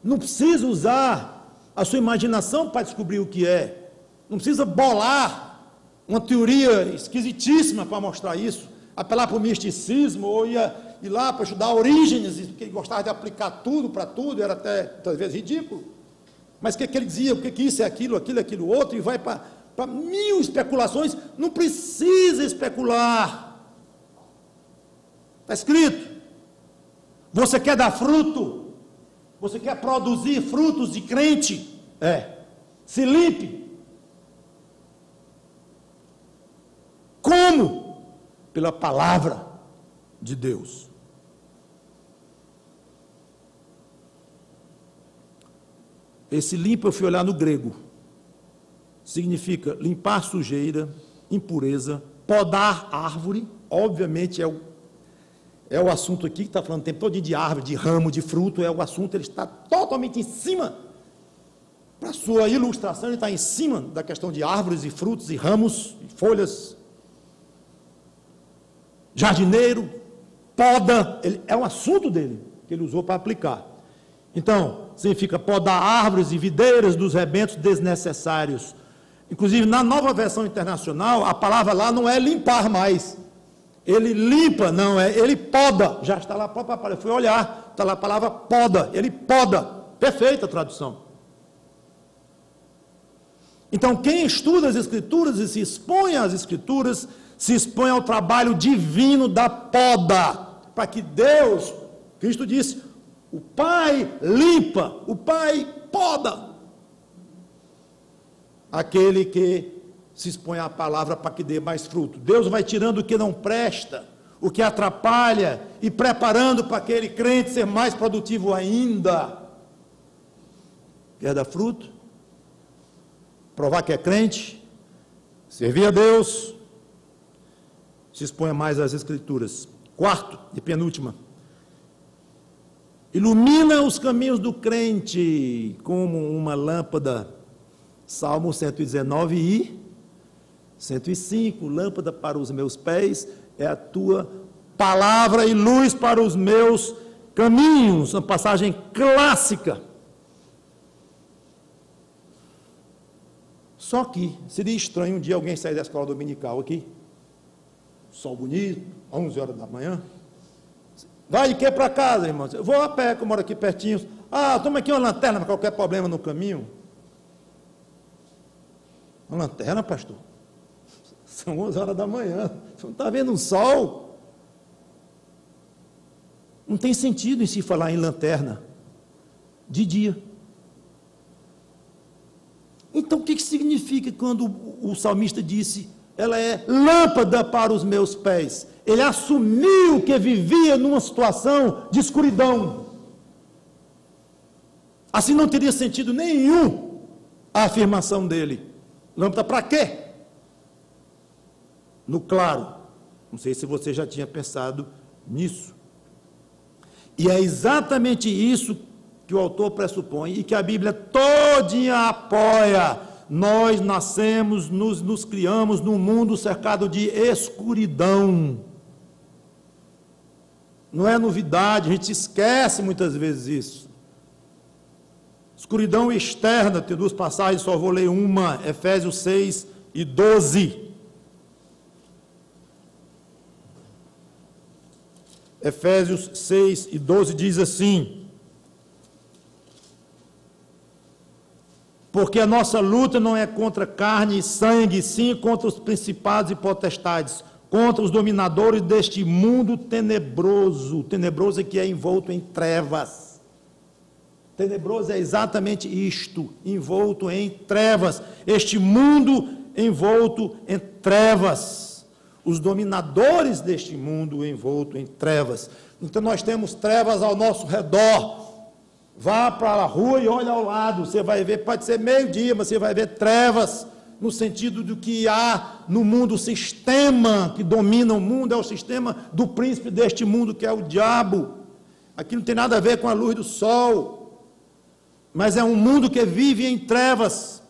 não precisa usar a sua imaginação para descobrir o que é, não precisa bolar uma teoria esquisitíssima para mostrar isso, apelar para o misticismo, ou ir lá para estudar Orígenes, porque ele gostava de aplicar tudo para tudo, era até, talvez, ridículo. Mas o que ele dizia? O que isso é aquilo, aquilo outro, e vai para mil especulações. Não precisa especular. Está escrito. Você quer dar fruto? Você quer produzir frutos de crente? Se limpe. Como? Pela palavra de Deus. Esse limpa, eu fui olhar no grego, significa limpar sujeira, impureza, podar árvore, obviamente é o assunto aqui que está falando o tempo todo de árvore, de ramo, de fruto, é o assunto, ele está totalmente em cima, para a sua ilustração, ele está em cima da questão de árvores e frutos e ramos e folhas. Jardineiro, poda, é um assunto dele, que ele usou para aplicar. Então, significa podar árvores e videiras dos rebentos desnecessários. Inclusive, na Nova Versão Internacional, a palavra lá não é limpar mais. Ele limpa, não, ele poda. Já está lá a própria palavra. Eu fui olhar, está lá a palavra poda. Ele poda. Perfeita a tradução. Então, quem estuda as Escrituras e se expõe às Escrituras, se expõe ao trabalho divino da poda. Para que Deus, Cristo disse, o Pai limpa, o Pai poda. Aquele que se expõe à palavra para que dê mais fruto. Deus vai tirando o que não presta, o que atrapalha, e preparando para aquele crente ser mais produtivo ainda. Quer dar fruto? Provar que é crente? Servir a Deus? Se exponha mais às Escrituras. Quarto e penúltima. Ilumina os caminhos do crente como uma lâmpada. Salmo 119 e 105. Lâmpada para os meus pés é a tua palavra e luz para os meus caminhos. Uma passagem clássica. Só que seria estranho um dia alguém sair da escola dominical aqui, sol bonito, 11 horas da manhã. Vai de que para casa, irmão? Eu vou a pé, que eu moro aqui pertinho. Toma aqui uma lanterna para qualquer problema no caminho. Uma lanterna, pastor? São 11 horas da manhã. Você não está vendo o sol? Não tem sentido em se falar em lanterna de dia. Então, o que significa quando o salmista disse, ela é lâmpada para os meus pés? Ele assumiu que vivia numa situação de escuridão. Assim não teria sentido nenhum a afirmação dele. Lâmpada para quê? No claro. Não sei se você já tinha pensado nisso. E é exatamente isso que o autor pressupõe e que a Bíblia todinha apoia. Nós nascemos, nos criamos num mundo cercado de escuridão. Não é novidade, a gente esquece muitas vezes isso. Escuridão externa, tem duas passagens, só vou ler uma, Efésios 6 e 12. Efésios 6 e 12 diz assim: porque a nossa luta não é contra carne e sangue, sim contra os principados e potestades, contra os dominadores deste mundo tenebroso. Tenebroso é que é envolto em trevas. Tenebroso é exatamente isto, envolto em trevas. Este mundo envolto em trevas. Os dominadores deste mundo envolto em trevas. Então nós temos trevas ao nosso redor. Vá para a rua e olha ao lado, você vai ver, pode ser meio-dia, mas você vai ver trevas, no sentido do que há no mundo, o sistema que domina o mundo, é o sistema do príncipe deste mundo, que é o diabo. Aqui não tem nada a ver com a luz do sol, mas é um mundo que vive em trevas,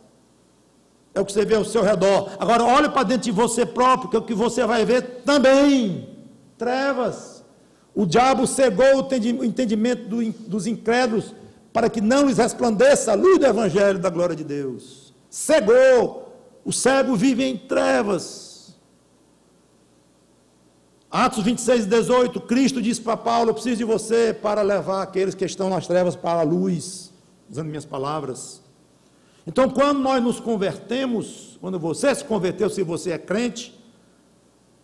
é o que você vê ao seu redor. Agora, olhe para dentro de você próprio, que é o que você vai ver também, trevas. O diabo cegou o entendimento dos incrédulos para que não lhes resplandeça a luz do evangelho da glória de Deus. Cegou. O cego vive em trevas. Atos 26, 18, Cristo disse para Paulo: eu preciso de você para levar aqueles que estão nas trevas para a luz, usando minhas palavras. Então, quando nós nos convertemos, quando você se converteu, se você é crente,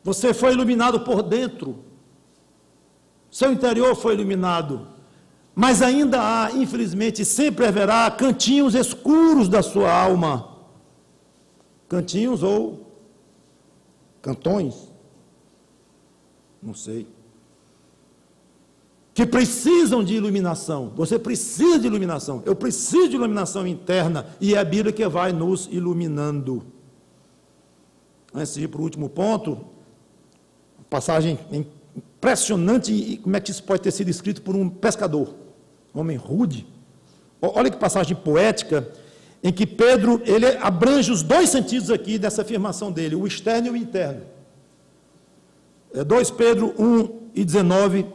você foi iluminado por dentro, seu interior foi iluminado, mas ainda há, infelizmente, sempre haverá cantinhos escuros da sua alma, cantinhos ou cantões, não sei, que precisam de iluminação. Você precisa de iluminação, eu preciso de iluminação interna, e é a Bíblia que vai nos iluminando. Antes de ir para o último ponto, passagem impressionante, e como é que isso pode ter sido escrito por um pescador, um homem rude. Olha que passagem poética, em que Pedro, ele abrange os dois sentidos aqui dessa afirmação dele, o externo e o interno. 2 Pedro 1:19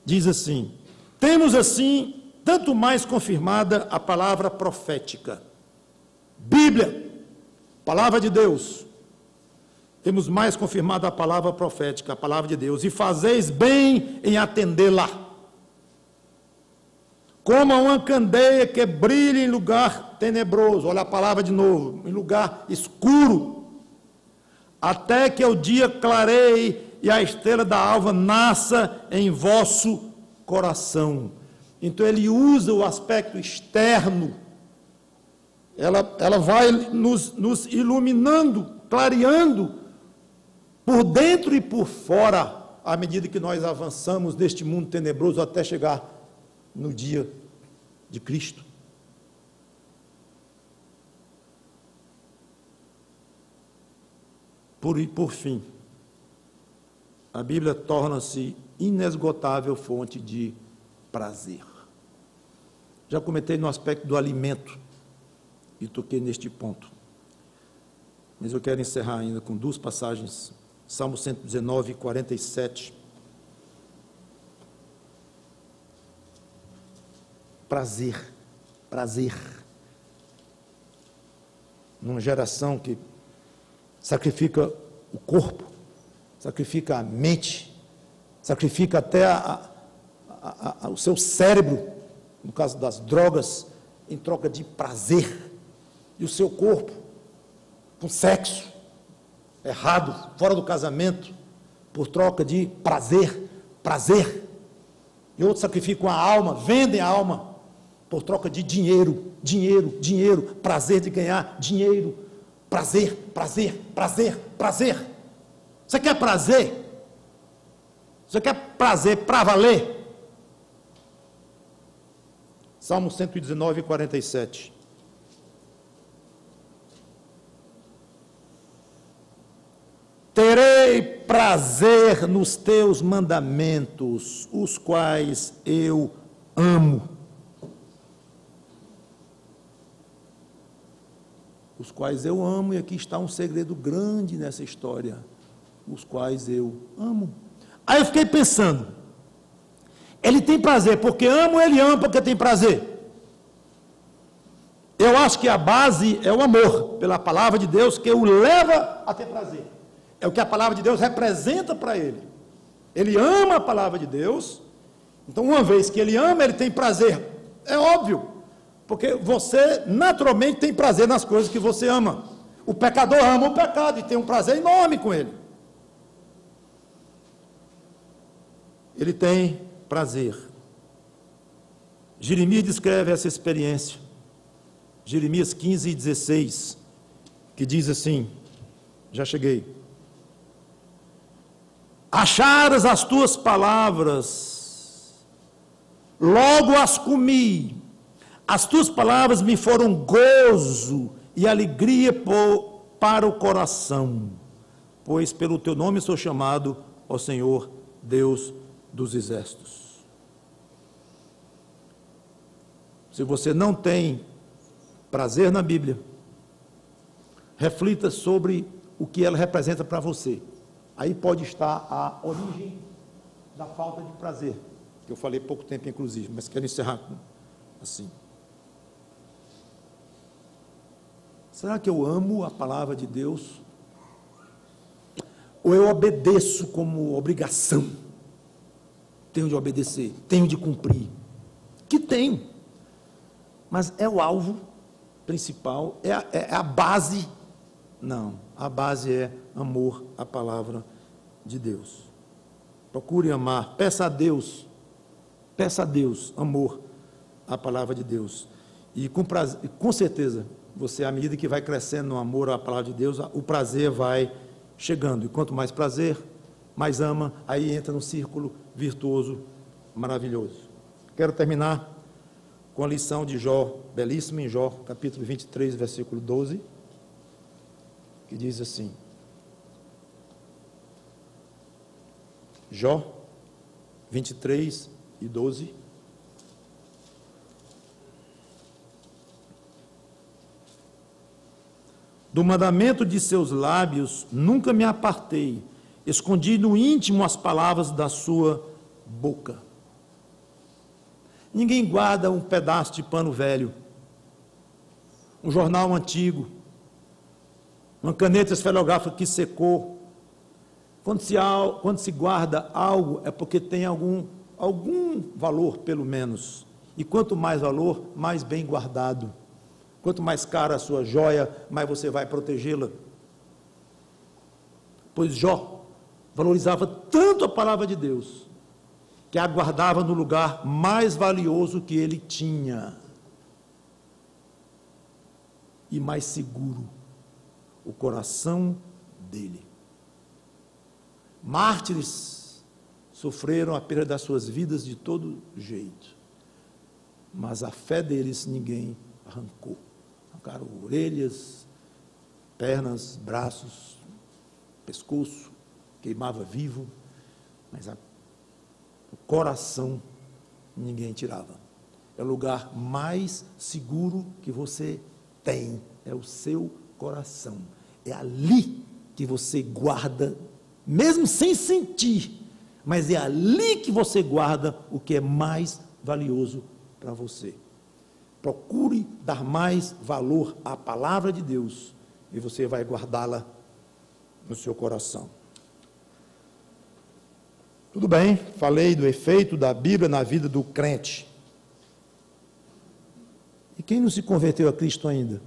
diz assim: temos assim, tanto mais confirmada a palavra profética, Bíblia, palavra de Deus, temos mais confirmado a palavra profética, a palavra de Deus, e fazeis bem em atendê-la, como uma candeia que brilha em lugar tenebroso, olha a palavra de novo, em lugar escuro, até que o dia clareie e a estrela da alva nasça em vosso coração. Então ele usa o aspecto externo, ela vai nos iluminando, clareando, por dentro e por fora, à medida que nós avançamos deste mundo tenebroso até chegar no dia de Cristo. Por fim, a Bíblia torna-se inesgotável fonte de prazer. Já comentei no aspecto do alimento e toquei neste ponto. Mas eu quero encerrar ainda com duas passagens, Salmo 119, 47. Prazer, prazer. Numa geração que sacrifica o corpo, sacrifica a mente, sacrifica até o seu cérebro, no caso das drogas, em troca de prazer, e o seu corpo, com sexo, errado, fora do casamento, por troca de prazer, e outros sacrificam a alma, vendem a alma, por troca de dinheiro, prazer de ganhar dinheiro, prazer. Você quer prazer? Você quer prazer para valer? Salmo 119, 47. Terei prazer nos teus mandamentos, os quais eu amo. Os quais eu amo, e aqui está um segredo grande nessa história. Os quais eu amo. Aí eu fiquei pensando, ele tem prazer porque ama ou ele ama porque tem prazer? Eu acho que a base é o amor pela palavra de Deus, que o leva a ter prazer. É o que a palavra de Deus representa para ele. Ele ama a palavra de Deus, então uma vez que ele ama, ele tem prazer. É óbvio, porque você naturalmente tem prazer nas coisas que você ama. O pecador ama o pecado e tem um prazer enorme com ele. Ele tem prazer. Jeremias descreve essa experiência. Jeremias 15, 16, que diz assim, já cheguei. Acharas as tuas palavras, logo as comi, as tuas palavras me foram gozo e alegria para o coração, pois pelo teu nome sou chamado, ó Senhor, Deus dos exércitos. Se você não tem prazer na Bíblia, reflita sobre o que ela representa para você. Aí pode estar a origem da falta de prazer, que eu falei pouco tempo, inclusive, mas quero encerrar assim. Será que eu amo a palavra de Deus? Ou eu obedeço como obrigação? Tenho de obedecer, tenho de cumprir. Que tenho, mas é o alvo principal, é a base. Não, a base é amor à palavra de Deus. Procure amar, peça a Deus amor à palavra de Deus. E com certeza, você, à medida que vai crescendo no amor à palavra de Deus, o prazer vai chegando. E quanto mais prazer, mais ama, aí entra no círculo virtuoso, maravilhoso. Quero terminar com a lição de Jó, belíssima em Jó, capítulo 23, versículo 12, que diz assim, Jó 23 e 12, do mandamento de seus lábios nunca me apartei, escondi no íntimo as palavras da sua boca. Ninguém guarda um pedaço de pano velho, um jornal antigo, uma caneta esferográfica que secou. Quando se guarda algo, é porque tem algum valor, pelo menos. E quanto mais valor, mais bem guardado. Quanto mais cara a sua joia, mais você vai protegê-la. Pois Jó valorizava tanto a palavra de Deus, que a guardava no lugar mais valioso que ele tinha. E mais seguro, o coração dele. Mártires sofreram a perda das suas vidas de todo jeito, mas a fé deles ninguém arrancou. Arrancaram orelhas, pernas, braços, pescoço, queimava vivo, mas o coração ninguém tirava. É o lugar mais seguro que você tem, é o seu coração. É ali que você guarda, mesmo sem sentir, mas é ali que você guarda o que é mais valioso para você. Procure dar mais valor à palavra de Deus e você vai guardá-la no seu coração. Tudo bem, falei do efeito da Bíblia na vida do crente. E quem não se converteu a Cristo ainda?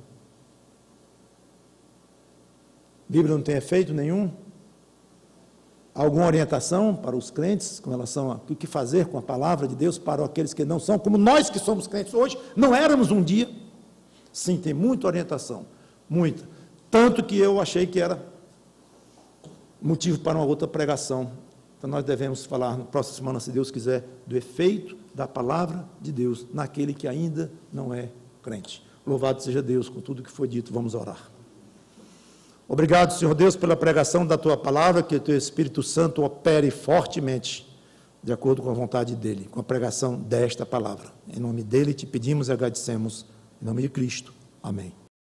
A Bíblia não tem efeito nenhum? Alguma orientação para os crentes com relação a o que fazer com a palavra de Deus para aqueles que não são, como nós que somos crentes hoje, não éramos um dia? Sim, tem muita orientação, muita. Tanto que eu achei que era motivo para uma outra pregação. Então nós devemos falar na próxima semana, se Deus quiser, do efeito da palavra de Deus naquele que ainda não é crente. Louvado seja Deus com tudo que foi dito, vamos orar. Obrigado, Senhor Deus, pela pregação da Tua palavra, que o Teu Espírito Santo opere fortemente, de acordo com a vontade dEle, com a pregação desta palavra. Em nome dEle te pedimos e agradecemos, em nome de Cristo. Amém.